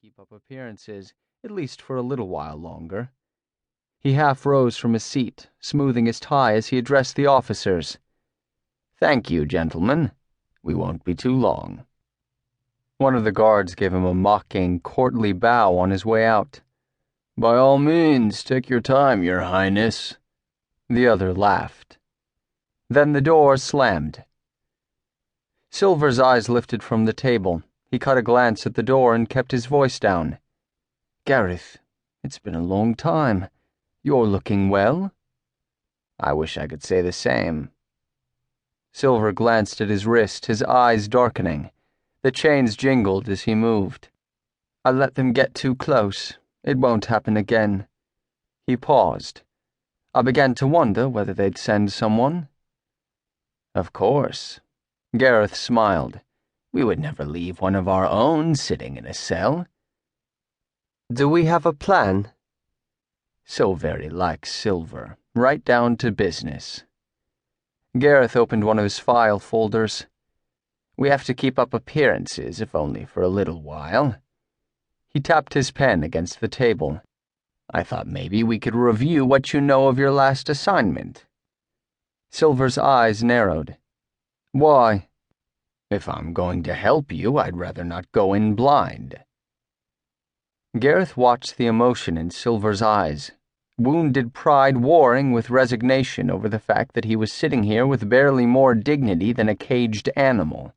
keep up appearances, at least for a little while longer. He half rose from his seat, smoothing his tie as he addressed the officers. "Thank you, gentlemen. We won't be too long." One of the guards gave him a mocking, courtly bow on his way out. "By all means, take your time, Your Highness." The other laughed. Then the door slammed. Silver's eyes lifted from the table. He caught a glance at the door and kept his voice down. "Gareth, it's been a long time. You're looking well." "I wish I could say the same." Silver glanced at his wrist, his eyes darkening. The chains jingled as he moved. "I let them get too close. It won't happen again." He paused. "I began to wonder whether they'd send someone." "Of course." Gareth smiled. "We would never leave one of our own sitting in a cell." "Do we have a plan?" So very like Silver, right down to business. Gareth opened one of his file folders. "We have to keep up appearances, if only for a little while." He tapped his pen against the table. "I thought maybe we could review what you know of your last assignment." Silver's eyes narrowed. "Why?" "If I'm going to help you, I'd rather not go in blind." Gareth watched the emotion in Silver's eyes, wounded pride warring with resignation over the fact that he was sitting here with barely more dignity than a caged animal,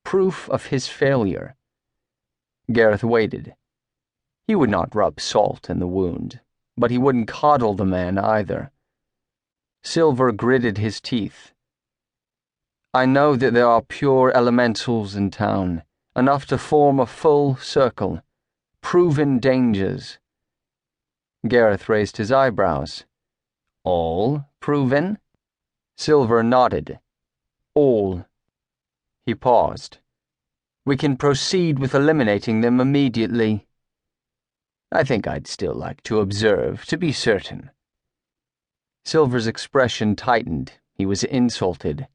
proof of his failure. Gareth waited. He would not rub salt in the wound, but he wouldn't coddle the man either. Silver gritted his teeth. "I know that there are pure elementals in town, enough to form a full circle. Proven dangers." Gareth raised his eyebrows. "All proven?" Silver nodded. "All." He paused. "We can proceed with eliminating them immediately." "I think I'd still like to observe, to be certain." Silver's expression tightened. He was insulted.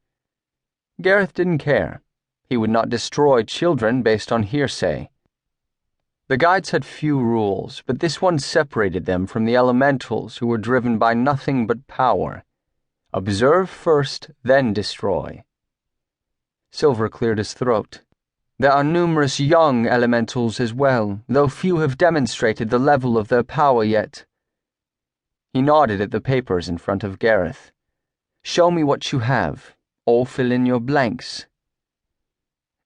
Gareth didn't care. He would not destroy children based on hearsay. The guides had few rules, but this one separated them from the elementals who were driven by nothing but power. Observe first, then destroy. Silver cleared his throat. "There are numerous young elementals as well, though few have demonstrated the level of their power yet." He nodded at the papers in front of Gareth. "Show me what you have. I'll fill in your blanks."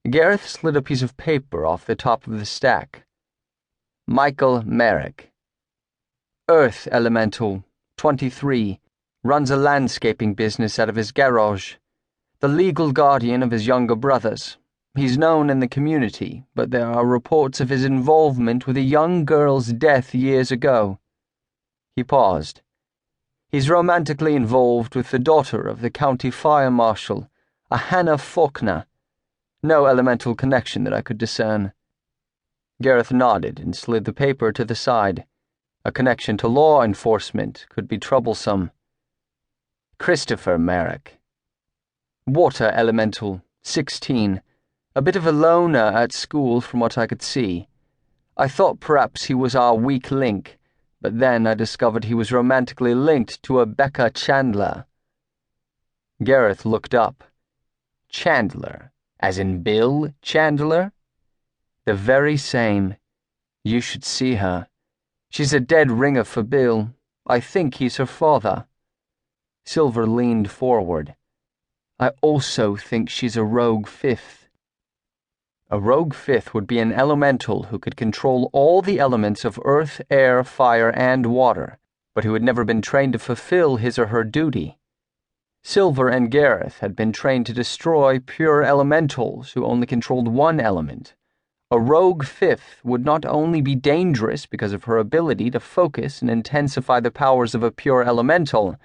Gareth slid a piece of paper off the top of the stack. "Michael Merrick. Earth Elemental, 23, runs a landscaping business out of his garage. The legal guardian of his younger brothers. He's known in the community, but there are reports of his involvement with a young girl's death years ago." He paused. "He's romantically involved with the daughter of the county fire marshal, a Hannah Faulkner. No elemental connection that I could discern." Gareth nodded and slid the paper to the side. A connection to law enforcement could be troublesome. "Christopher Merrick. Water elemental, 16. A bit of a loner at school from what I could see. I thought perhaps he was our weak link, but then I discovered he was romantically linked to a Becca Chandler." Gareth looked up. "Chandler, as in Bill Chandler?" "The very same. You should see her. She's a dead ringer for Bill. I think he's her father." Silver leaned forward. "I also think she's a rogue fifth." A rogue fifth would be an elemental who could control all the elements of earth, air, fire, and water, but who had never been trained to fulfill his or her duty. Silver and Gareth had been trained to destroy pure elementals who only controlled one element. A rogue fifth would not only be dangerous because of her ability to focus and intensify the powers of a pure elemental,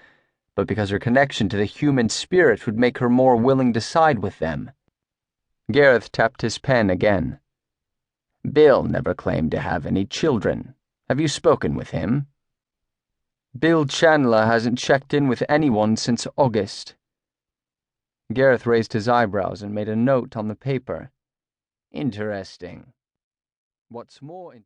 but because her connection to the human spirit would make her more willing to side with them. Gareth tapped his pen again. "Bill never claimed to have any children. Have you spoken with him?" "Bill Chandler hasn't checked in with anyone since August." Gareth raised his eyebrows and made a note on the paper. "Interesting." "What's more